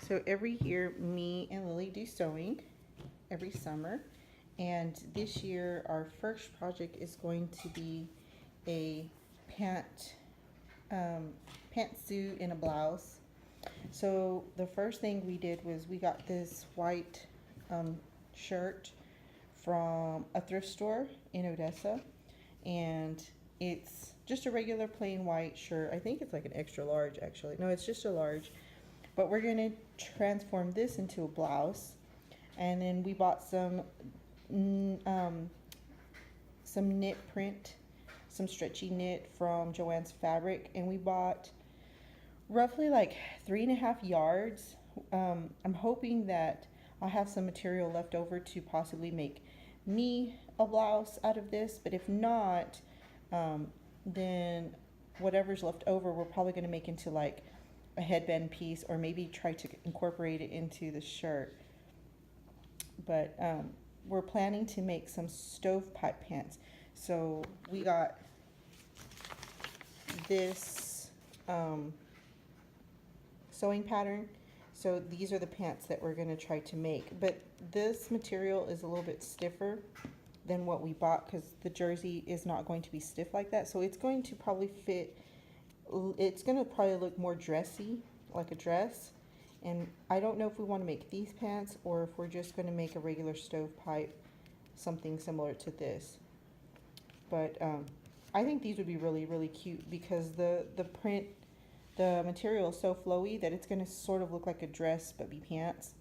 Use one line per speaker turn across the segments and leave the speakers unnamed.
So every year, me and Lily do sewing every summer. And this year, our first project is going to be a um, pantsuit and a blouse. So the first thing we did was we got this white shirt from a thrift store in Odessa, and it's just a regular plain white shirt. I think it's like an extra large actually. No, it's just a large. But we're gonna transform this into a blouse, and then we bought some knit print, some stretchy knit from Joann's Fabric, and we bought roughly like 3.5 yards. I'm hoping that I'll have some material left over to possibly make me a blouse out of this, but if not, then whatever's left over we're probably going to make into like a headband piece, or maybe try to incorporate it into the shirt. But we're planning to make some stovepipe pants. So we got this sewing pattern. So these are the pants that we're going to try to make. But this material is a little bit stiffer than what we bought, because the jersey is not going to be stiff like that. So it's going to probably fit, it's going to probably look more dressy, like a dress. And I don't know if we want to make these pants or if we're just going to make a regular stovepipe, something similar to this. But I think these would be really, really cute, because the print, the material is so flowy that it's going to sort of look like a dress but be pants,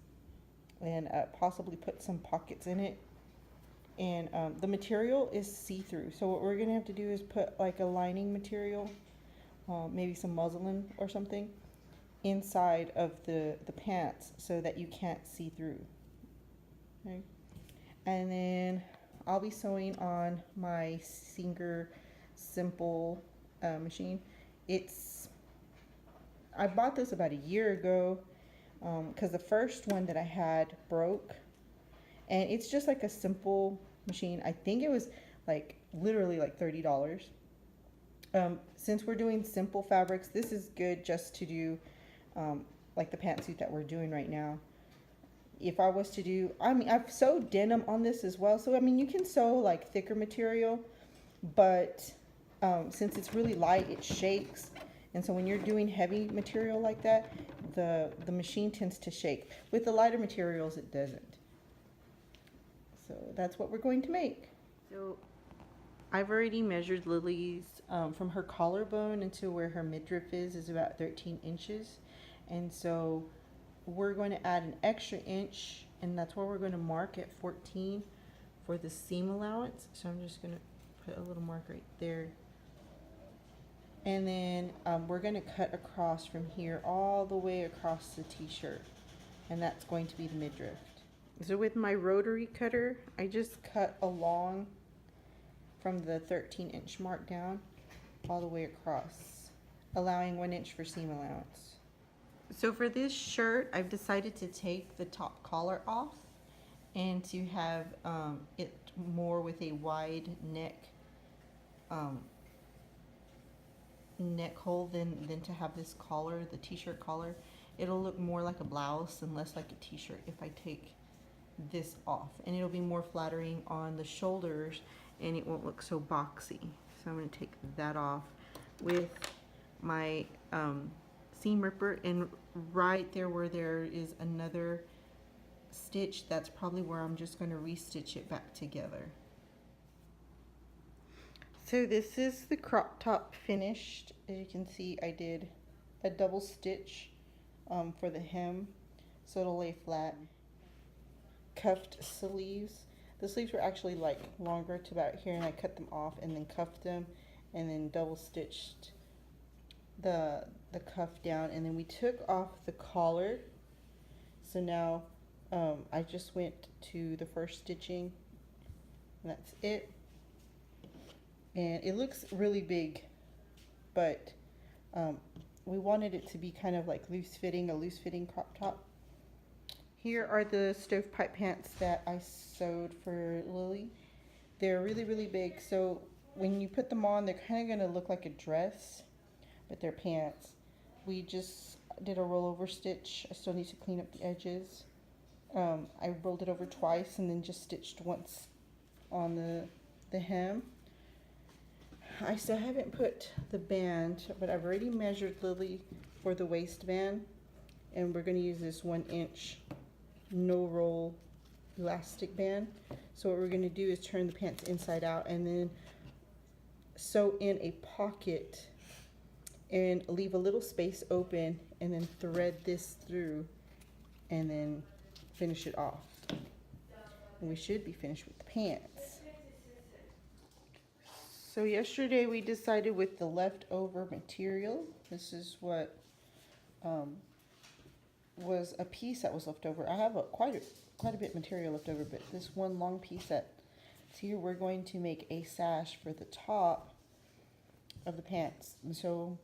and possibly put some pockets in it. And the material is see-through, so what we're going to have to do is put like a lining material, maybe some muslin or something, inside of the pants so that you can't see through. Okay. And then I'll be sewing on my Singer Simple machine. I bought this about a year ago, because the first one that I had broke, and it's just like a simple machine. I think it was like literally like $30. Since we're doing simple fabrics, this is good just to do like the pantsuit that we're doing right now. If I was to do, I mean, I've sewed denim on this as well. So, I mean, you can sew like thicker material, but since it's really light, it shakes. And so when you're doing heavy material like that, the machine tends to shake. With the lighter materials, it doesn't. So that's what we're going to make. So I've already measured Lily's from her collarbone into where her midriff is about 13 inches. And so we're going to add an extra inch, and that's where we're going to mark at 14 for the seam allowance. So I'm just going to put a little mark right there. And then we're going to cut across from here all the way across the t-shirt, and that's going to be the midriff. So with my rotary cutter, I just cut along from the 13-inch mark down all the way across, allowing 1 inch for seam allowance. So for this shirt, I've decided to take the top collar off and to have it more with a wide neck hole than to have this collar, the t-shirt collar. It'll look more like a blouse and less like a t-shirt if I take this off, and it'll be more flattering on the shoulders, and it won't look so boxy. So I'm going to take that off with my seam ripper, and right there where there is another stitch, that's probably where I'm just going to restitch it back together. So this is the crop top finished. As you can see, I did a double stitch for the hem so it'll lay flat. Cuffed sleeves. The sleeves were actually like longer to about here, and I cut them off and then cuffed them, and then double stitched the cuff down, and then we took off the collar. So now I just went to the first stitching, and that's it. And it looks really big, but we wanted it to be kind of like a loose fitting crop top. Here are the stovepipe pants that I sewed for Lily. They're really, really big, so when you put them on, they're kind of going to look like a dress, but they're pants. We just did a rollover stitch. I still need to clean up the edges. I rolled it over twice and then just stitched once on the hem. I still haven't put the band, but I've already measured Lily for the waistband, and we're going to use this 1 inch no roll elastic band. So what we're going to do is turn the pants inside out and then sew in a pocket and leave a little space open and then thread this through and then finish it off. And we should be finished with the pants. So yesterday we decided with the leftover material. This is what was a piece that was left over. I have quite a bit of material left over, but this one long piece that's here, we're going to make a sash for the top of the pants. And so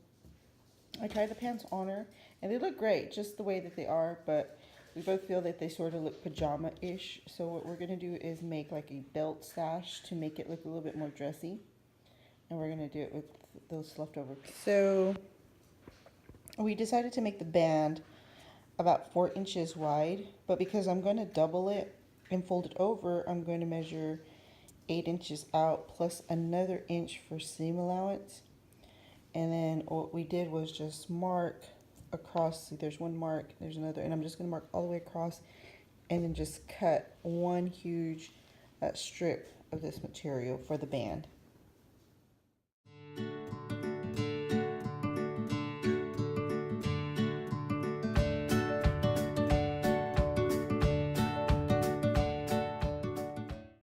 I tried the pants on her, and they look great just the way that they are, but we both feel that they sort of look pajama-ish. So what we're going to do is make like a belt sash to make it look a little bit more dressy. And we're going to do it with those leftover pieces. So we decided to make the band about 4 inches wide, but because I'm going to double it and fold it over, I'm going to measure 8 inches out plus another inch for seam allowance. And then what we did was just mark across. See, there's one mark, there's another, and I'm just going to mark all the way across and then just cut one huge strip of this material for the band.